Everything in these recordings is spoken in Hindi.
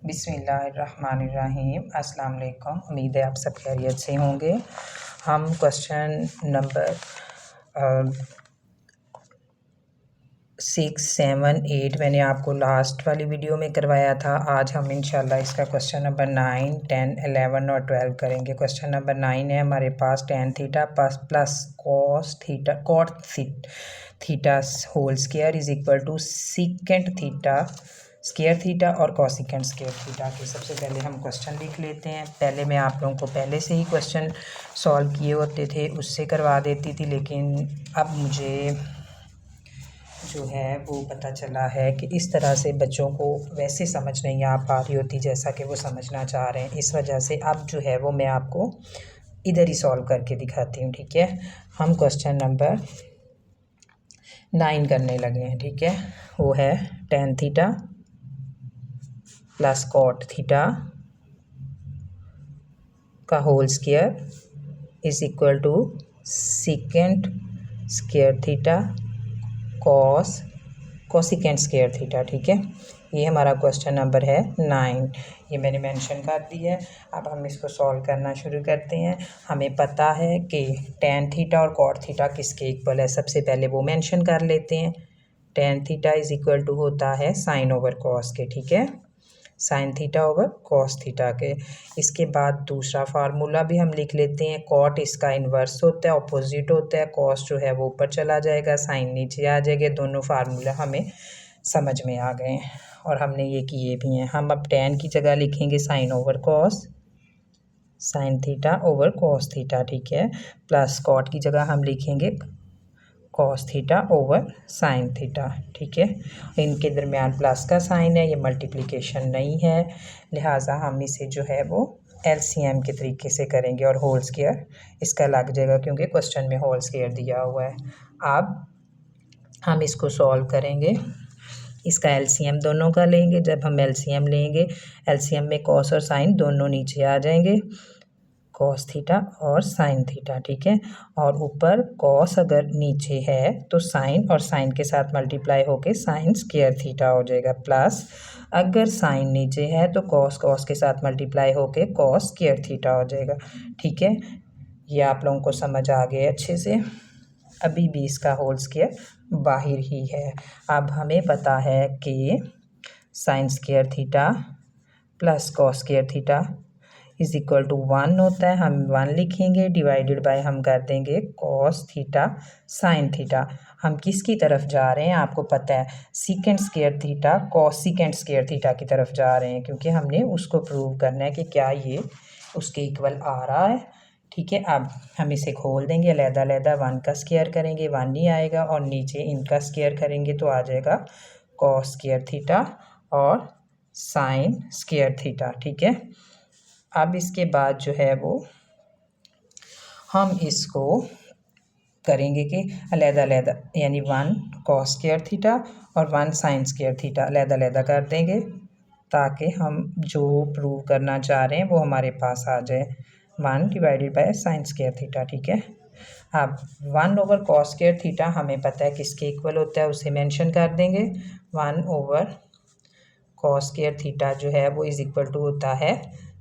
बिस्मिल्लाहिर्रहमानिर्रहीम। अस्सलाम वालेकुम। उम्मीद है आप सब खैरियत से होंगे। हम क्वेश्चन नंबर 6, 7, 8 मैंने आपको लास्ट वाली वीडियो में करवाया था। आज हम इंशाल्लाह इसका क्वेश्चन नंबर 9, 10, 11 और 12 करेंगे। क्वेश्चन नंबर 9 है हमारे पास tan theta plus cos theta cot theta whole square is equal to secant theta square theta और कॉसिकेंट स्क्वायर थीटा के। सबसे पहले हम क्वेश्चन लिख लेते हैं। पहले मैं आप लोगों को पहले से ही क्वेश्चन सॉल्व किए होते थे, उससे करवा देती थी, लेकिन अब मुझे जो है वो पता चला है कि इस तरह से बच्चों को वैसे समझ नहीं आ पा रही होती जैसा कि वो समझना चाह रहे हैं। इस वजह से अब जो है वो मैं आपको इधर ही सॉल्व करके दिखाती हूँ। ठीक है, हम क्वेश्चन नंबर 9 करने लगे हैं। ठीक है, वो है tan theta plus cot theta का whole square is equal to secant square theta cosecant square theta. ठीक है, ये हमारा क्वेश्चन नंबर है 9। ये मैंने मेंशन कर दिया है। अब हम इसको सॉल्व करना शुरू करते हैं। हमें पता है कि tan थीटा और cot थीटा किसके इक्वल है। सबसे पहले वो मेंशन कर लेते हैं। tan theta is equal to होता है साइन ओवर कॉस के। ठीक है, sine theta over cos theta के। इसके बाद दूसरा फार्मूला भी हम लिख लेते हैं। कॉट इसका इन्वर्स होता है, ऑपोजिट होता है। कॉस जो है वो ऊपर चला जाएगा, साइन नीचे आ जाएगा। दोनों फार्मूला हमें समझ में आ गए हैं और हमने ये किए भी हैं। हम अब tan की जगह लिखेंगे sine over cos, sine theta over cos theta. ठीक है, प्लस कॉट की जगह हम लिखेंगे cos theta over sine theta. ठीक है, इनके दरमियान प्लस का साइन है, ये मल्टीप्लिकेशन नहीं है, लिहाजा हम इसे जो है वो एलसीएम के तरीके से करेंगे और होल स्क्वायर इसका लग जाएगा क्योंकि क्वेश्चन में होल स्क्वायर दिया हुआ है। अब हम इसको सॉल्व करेंगे। इसका एलसीएम दोनों का लेंगे। जब हम एलसीएम लेंगे, एलसीएम में कॉस और साइन दोनों नीचे आ जाएंगे, कॉस थीटा और साइन थीटा। ठीक है, और ऊपर कॉस अगर नीचे है तो साइन और साइन के साथ मल्टीप्लाई होके साइन स्क्वायर थीटा हो जाएगा, प्लस अगर साइन नीचे है तो कॉस के साथ मल्टीप्लाई होके कॉस स्क्वायर थीटा हो जाएगा। ठीक है, ये आप लोगों को समझ आ गया अच्छे से। अभी भी इसका होल स्क्वायर बाहर ही है। अब हमें पता है कि sine square theta plus cos square theta is equal to 1 होता है। हम 1 लिखेंगे, डिवाइडेड बाय हम कर देंगे कॉस थीटा साइन थीटा। हम किसकी तरफ जा रहे हैं आपको पता है, secant square theta cosecant square theta की तरफ जा रहे हैं, क्योंकि हमने उसको प्रूव करना है कि क्या ये उसके इक्वल आ रहा है। ठीक है, अब हम इसे खोल देंगे, अलहदा 1 का स्क्वायर करेंगे 1 नहीं आएगा, और नीचे इनका स्क्वायर करेंगे तो आ जाएगा कॉस स्क्वायर थीटा और साइन स्क्वायर थीटा। ठीक है, अब इसके बाद जो है वो हम इसको करेंगे कि अलहदा यानी 1 कॉस स्क्वायर थीटा और 1 साइन स्क्वायर थीटा अलहदा कर देंगे, ताकि हम जो प्रूव करना चाह रहे हैं वो हमारे पास आ जाए, 1 divided by sine square theta. ठीक है, अब 1 ओवर कॉस स्क्वायर थीटा हमें पता है किसके इक्वल होता है, उसे मेंशन कर देंगे। 1 ओवर कॉस स्क्वायर थीटा जो है वो इज इक्वल टू होता है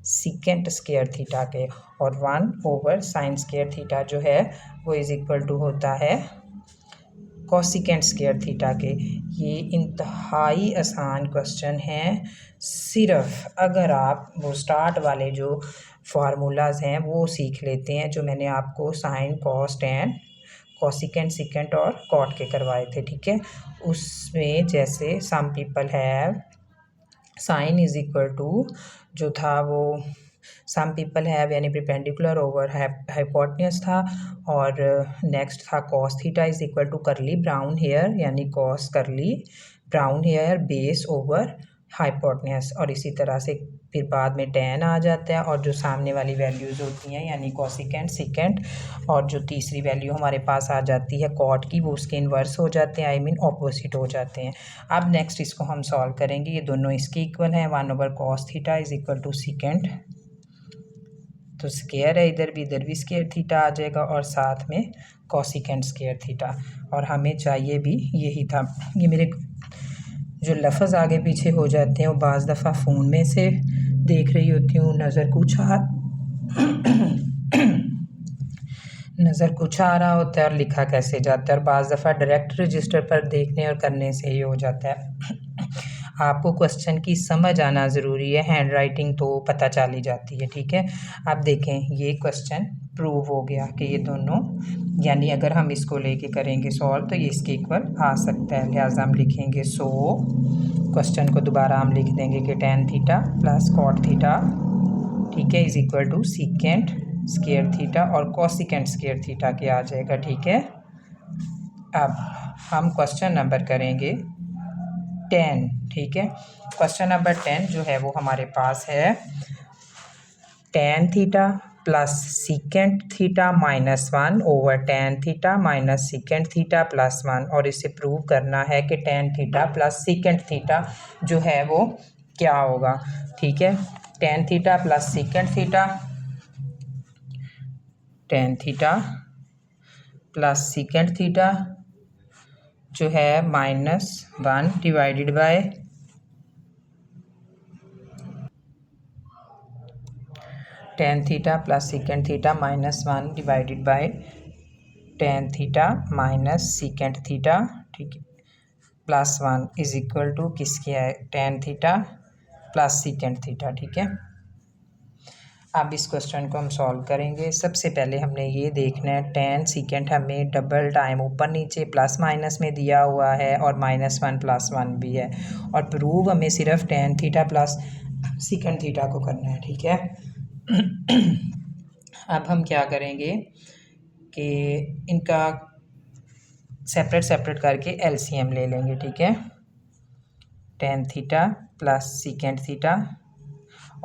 सीकेंट स्क्वायर थीटा के, और 1 ओवर साइन स्क्वायर थीटा जो है वो इज इक्वल टू होता है कॉसिकेंट स्क्वायर थीटा के। ये इंतहाई आसान क्वेश्चन है। सिर्फ अगर आप वो स्टार्ट वाले जो फार्मूलाज हैं वो सीख लेते हैं, जो मैंने आपको sine cos tan cosecant secant और कॉट के करवाए थे। ठीक है, उसमें जैसे some people have sine is equal to जो था वो सम पीपल हैव यानी परपेंडिकुलर ओवर हाइपोटेन्यूज था, और नेक्स्ट था cos theta is equal to curly brown hair यानी cos curly brown hair base over hypotenuse, और इसी तरह से फिर बाद में tan आ जाता है, और जो सामने वाली वैल्यूज़ होती हैं यानी कॉसिकेंट सिकेंट, और जो तीसरी वैल्यू हमारे पास आ जाती है कॉट की, वो उसके इन्वर्स हो जाते हैं, आई मीन ऑपोजिट हो जाते हैं। अब नेक्स्ट इसको हम सॉल्व करेंगे। ये दोनों इसके इक्वल हैं, 1 over cos theta is equal to secant, तो स्क्वायर है इधर भी स्क्वायर थीटा आ जाएगा, और साथ में कॉसिकेंट स्क्वायर थीटा, और हमें चाहिए भी यही था। ये मेरे जो लफ्ज़ आगे पीछे हो जाते हैं वो बाज़ दफ़ा फ़ोन में से देख रही होती हूँ, नज़र कुछ आ रहा होता है और लिखा कैसे जाता है, और बाज़ दफ़ा डायरेक्ट रजिस्टर पर देखने और करने से ही हो जाता है। आपको क्वेश्चन की समझ आना ज़रूरी है, हैंड राइटिंग तो पता चल ही जाती है, ठीक है। अब देखें ये क्वेश्चन प्रूव हो गया कि ये दोनों, यानी अगर हम इसको लेके करेंगे सॉल्व तो ये इसके इक्वल आ सकता है, लिहाजा हम लिखेंगे क्वेश्चन को दोबारा हम लिख देंगे कि tan theta plus cot theta, ठीक है, is equal to secant square theta और कोसिकेंट स्क्वायर थीटा के आ जाएगा, ठीक है। अब हम क्वेश्चन नंबर करेंगे 10, ठीक है। क्वेश्चन नंबर 10 जो है वो हमारे पास है tan theta plus secant theta minus 1 over tan theta minus secant theta plus 1, और इसे प्रूव करना है कि tan theta plus secant theta जो है वो क्या होगा, ठीक है। tan theta plus secant theta, tan theta plus secant theta जो है -1 divided by tan theta plus secant theta -1 divided by tan theta minus secant theta, ठीक है, प्लस 1 इज इक्वल टू किसके है, tan theta plus secant theta, ठीक है। अब इस क्वेश्चन को हम सॉल्व करेंगे। सबसे पहले हमने ये देखना है tan सीकेंट हमें डबल टाइम ऊपर नीचे प्लस माइनस में दिया हुआ है और -1 प्लस 1 भी है, और प्रूव हमें सिर्फ tan theta plus secant theta को करना है, ठीक है। अब हम क्या करेंगे कि इनका सेपरेट सेपरेट करके एलसीएम ले लेंगे, ठीक है। tan theta plus secant theta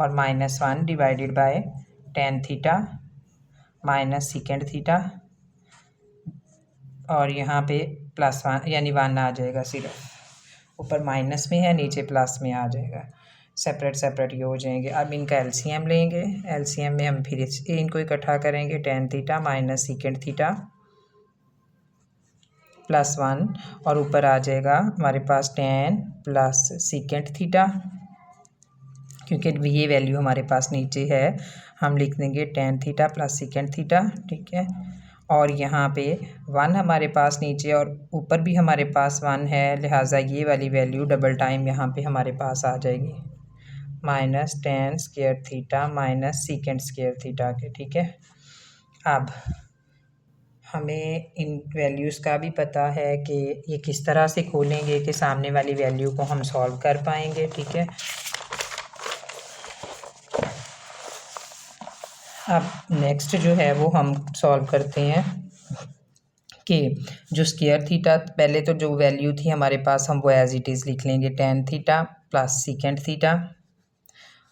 और -1 divided by tan theta minus secant theta, और यहाँ पे +1 यानी 1 आ जाएगा, सिर्फ ऊपर माइनस में है नीचे प्लस में आ जाएगा, सेपरेट सेपरेट ये हो जाएंगे। अब इनका एलसीएम लेंगे, एलसीएम में हम फिर इनको इकट्ठा करेंगे, tan theta minus secant theta +1, और ऊपर आ जाएगा हमारे पास tan प्लस सीकेंट थीटा, क्योंकि ये वैल्यू हमारे पास नीचे है, हम लिख देंगे tan theta plus secant theta, ठीक है। और यहाँ पे 1 हमारे पास नीचे और ऊपर भी हमारे पास 1 है, लिहाजा ये वाली वैल्यू डबल टाइम यहाँ पे हमारे पास आ जाएगी, -tan square theta minus secant square theta के, ठीक है। अब हमें इन वैल्यूज़ का भी पता है कि ये किस तरह से खोलेंगे कि सामने वाली वैल्यू को हम सॉल्व कर पाएंगे, ठीक है। अब नेक्स्ट जो है वो हम सॉल्व करते हैं कि जो स्क्वायर थीटा, पहले तो जो वैल्यू थी हमारे पास हम वो एज इट इज़ लिख लेंगे, tan theta plus secant theta,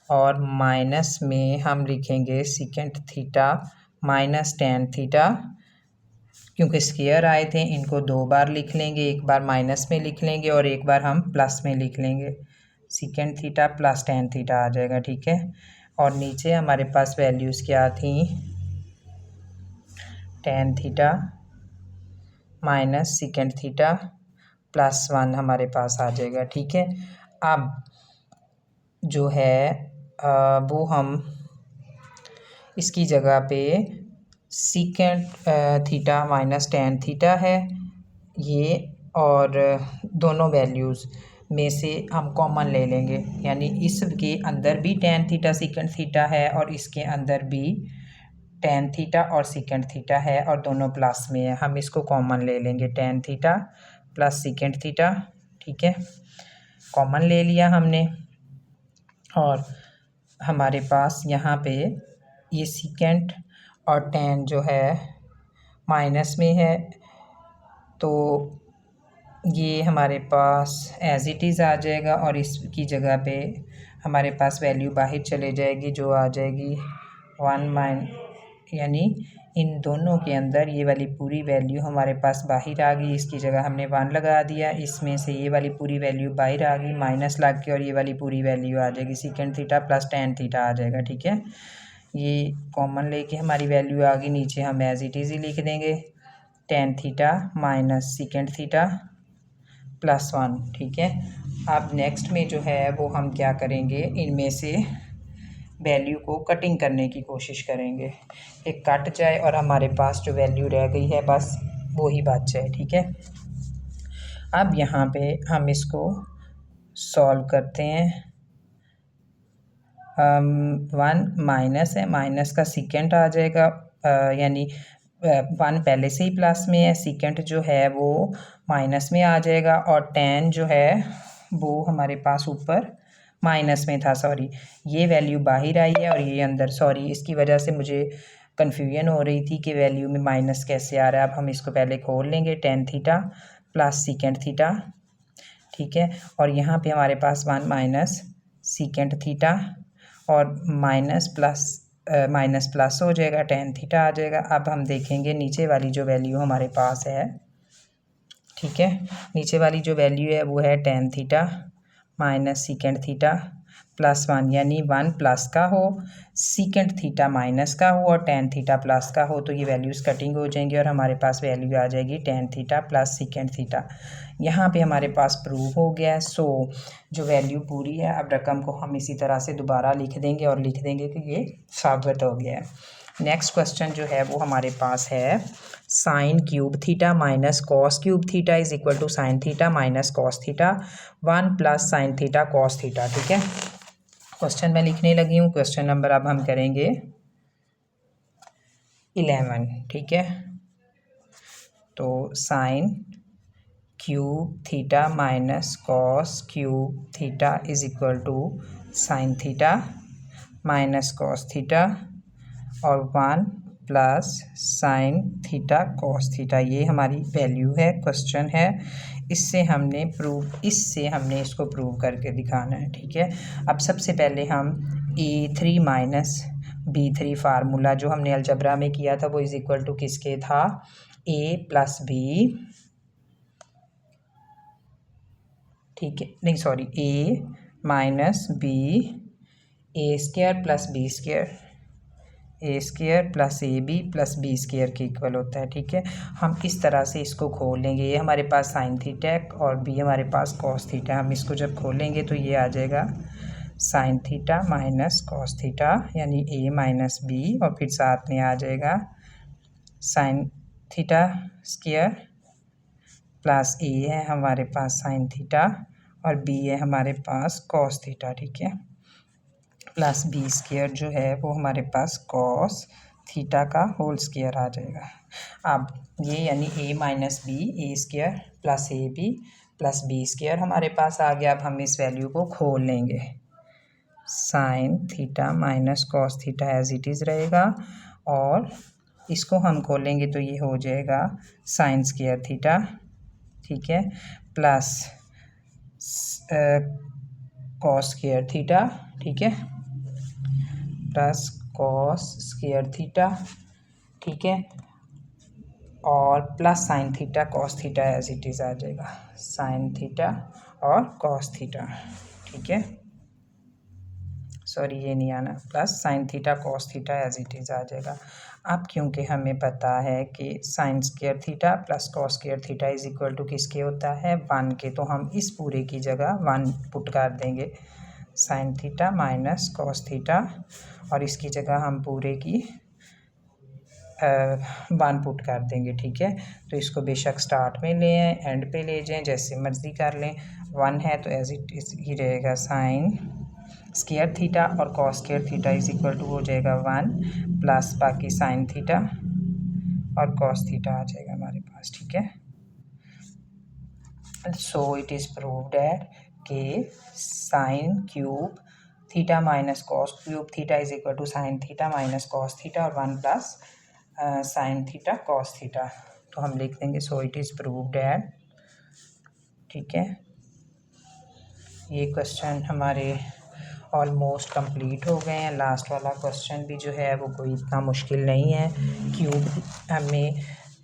और माइनस में हम लिखेंगे secant theta minus tan theta, क्योंकि स्क्वायर आए थे इनको 2 बार लिख लेंगे, एक बार माइनस में लिख लेंगे और एक बार हम प्लस में लिख लेंगे, secant theta plus tan theta आ जाएगा, ठीक है। और नीचे हमारे पास वैल्यूज़ क्या थी, tan theta minus secant theta +1 हमारे पास आ जाएगा, ठीक है। अब जो है वो हम इसकी जगह पे secant theta minus tan theta है ये, और दोनों वैल्यूज़ में से हम कॉमन ले लेंगे, यानी इसके अंदर भी tan थीटा सीकेंट थीटा है और इसके अंदर भी tan थीटा और सीकेंट थीटा है, और दोनों प्लस में है, हम इसको कॉमन ले लेंगे, tan theta plus secant theta, ठीक है। कॉमन ले लिया हमने, और हमारे पास यहाँ पे ये सीकेंट और tan जो है माइनस में है, तो ये हमारे पास एज इट इज़ आ जाएगा, और इसकी जगह पे हमारे पास वैल्यू बाहर चले जाएगी, जो आ जाएगी 1 यानी इन दोनों के अंदर ये वाली पूरी वैल्यू हमारे पास बाहर आ गई, इसकी जगह हमने 1 लगा दिया, इसमें से ये वाली पूरी वैल्यू बाहर आ गई माइनस लग के, और ये वाली पूरी वैल्यू आ जाएगी, secant theta plus tan theta आ जाएगा, ठीक है। ये कॉमन लेके हमारी वैल्यू आ गई, नीचे हम एज इट इज़ ही लिख देंगे, tan theta minus secant theta +1, ठीक है। अब नेक्स्ट में जो है वो हम क्या करेंगे, इनमें से वैल्यू को कटिंग करने की कोशिश करेंगे, एक कट जाए और हमारे पास जो वैल्यू रह गई है बस वो ही बच जाए। ठीक है, अब यहाँ पे हम इसको सॉल्व करते हैं। 1 माइनस है, माइनस का सेकेंड आ जाएगा, यानी 1 पहले से ही प्लस में है, सेकेंड जो है वो माइनस में आ जाएगा, और 10 जो है वो हमारे पास ऊपर माइनस में था। सॉरी, ये वैल्यू बाहर आई है और ये अंदर, सॉरी इसकी वजह से मुझे कन्फ्यूजन हो रही थी कि वैल्यू में माइनस कैसे आ रहा है। अब हम इसको पहले खोल लेंगे, tan theta plus second theta. ठीक है, और यहाँ पे हमारे पास 1 माइनस सेकेंड थीटा और माइनस प्लस हो जाएगा, टेन थीटा आ जाएगा। अब हम देखेंगे नीचे वाली जो वैल्यू हमारे पास है, ठीक है, नीचे वाली जो वैल्यू है वो है tan theta minus second theta plus 1, यानी 1 प्लस का हो, सेकेंड थीटा माइनस का हो और टेन थीटा प्लस का हो, तो ये वैल्यूज़ कटिंग हो जाएंगी और हमारे पास वैल्यू आ जाएगी tan theta plus second theta. यहाँ पे हमारे पास प्रूव हो गया है। सो जो वैल्यू पूरी है, अब रकम को हम इसी तरह से दोबारा लिख देंगे और लिख देंगे कि ये साबित हो गया है। नेक्स्ट क्वेश्चन जो है वो हमारे पास है sine cube theta minus cos cube theta is equal to sine theta minus cos theta 1 plus sine theta cos theta. ठीक है, क्वेश्चन मैं लिखने लगी हूँ। क्वेश्चन नंबर अब हम करेंगे 11। ठीक है, तो sine cube theta minus cos cube theta is equal to sine theta minus cos theta और 1 plus sine theta cos theta, ये हमारी वैल्यू है, क्वेश्चन है। इससे हमने इसको प्रूव करके दिखाना है। ठीक है, अब सबसे पहले हम A3 माइनस B3 फार्मूला जो हमने अलजबरा में किया था वो इज इक्वल टू किसके था, A प्लस B, ठीक है, नहीं sorry, A minus B A square plus B square, A square plus A B plus B square के इक्वल होता है। ठीक है, हम इस तरह से इसको खोल लेंगे, ये हमारे पास साइन थीटा और बी हमारे पास कॉस थीटा। हम इसको जब खोलेंगे तो ये आ जाएगा sine theta minus cos theta, यानी ए माइनस बी, और फिर साथ में आ जाएगा साइन थीटा स्क्वायर प्लस ए है हमारे पास साइन थीटा और बी है हमारे पास कॉस थीटा। ठीक है, प्लस बी स्क्वायर जो है वो हमारे पास कॉस थीटा का होल स्क्वायर आ जाएगा। अब ये यानी A minus B, A square plus A B plus B square हमारे पास आ गया। अब हम इस वैल्यू को खोल लेंगे, sine theta minus cos theta as it is रहेगा, और इसको हम खोलेंगे तो ये हो जाएगा साइन स्क्वायर थीटा, ठीक है, प्लस कॉस स्क्वायर थीटा, ठीक है, प्लस कॉस स्क्वायर थीटा, ठीक है, और plus sine theta cos theta as it is आ जाएगा, साइन थीटा और कॉस थीटा। ठीक है, सॉरी ये नहीं आना, plus sine theta cos theta as it is आ जाएगा। अब क्योंकि हमें पता है कि sine square theta plus cos square theta is equal to किसके होता है, 1 के, तो हम इस पूरे की जगह 1 पुट कर देंगे, sign theta minus cos theta, और इसकी जगह हम पूरे की 1 पुट कर देंगे। ठीक है, तो इसको बेशक स्टार्ट में ले आएँ, एंड पे ले जाएँ, जैसे मर्ज़ी कर लें। 1 है तो एज इट इज़ ही रहेगा साइन स्क्वायर थीटा और cos square theta is equal to हो जाएगा 1 प्लस बाकी साइन थीटा और कॉस थीटा आ जाएगा हमारे पास। ठीक है, so it is proved that कि sine cube theta minus cos cube theta is equal to sine theta minus cos theta और 1 plus sine theta cos theta, तो हम लिख देंगे so it is proved that. ठीक है, ये क्वेश्चन हमारे ऑलमोस्ट कंप्लीट हो गए हैं। लास्ट वाला क्वेश्चन भी जो है वो कोई इतना मुश्किल नहीं है। क्यूब हमें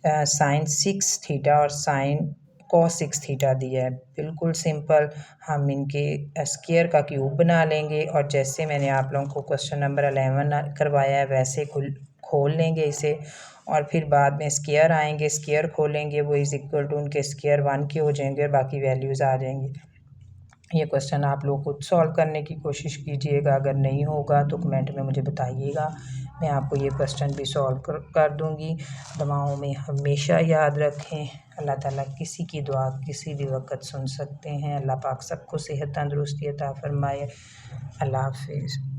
साइन 6 थीटा और साइन कॉस 6 थीटा दिया है, बिल्कुल सिंपल। हम इनके स्क्वायर का क्यूब बना लेंगे और जैसे मैंने आप लोगों को क्वेश्चन नंबर 11 करवाया है वैसे खोल लेंगे इसे, और फिर बाद में स्क्वायर आएंगे, स्क्वायर खोलेंगे, वो इज इक्वल टू उनके स्क्वायर 1 के हो जाएंगे और बाकी वैल्यूज़ आ जाएंगी। ये क्वेश्चन आप लोग खुद सॉल्व करने की कोशिश कीजिएगा, अगर नहीं होगा तो कमेंट में मुझे बताइएगा, मैं आपको ये क्वेश्चन भी सॉल्व कर दूँगी। दुआओं में हमेशा याद रखें, अल्लाह ताला किसी की दुआ किसी भी वक्त सुन सकते हैं। अल्लाह पाक सबको सेहत तंदुरुस्ती अता फरमाए। अल्लाह हाफिज़।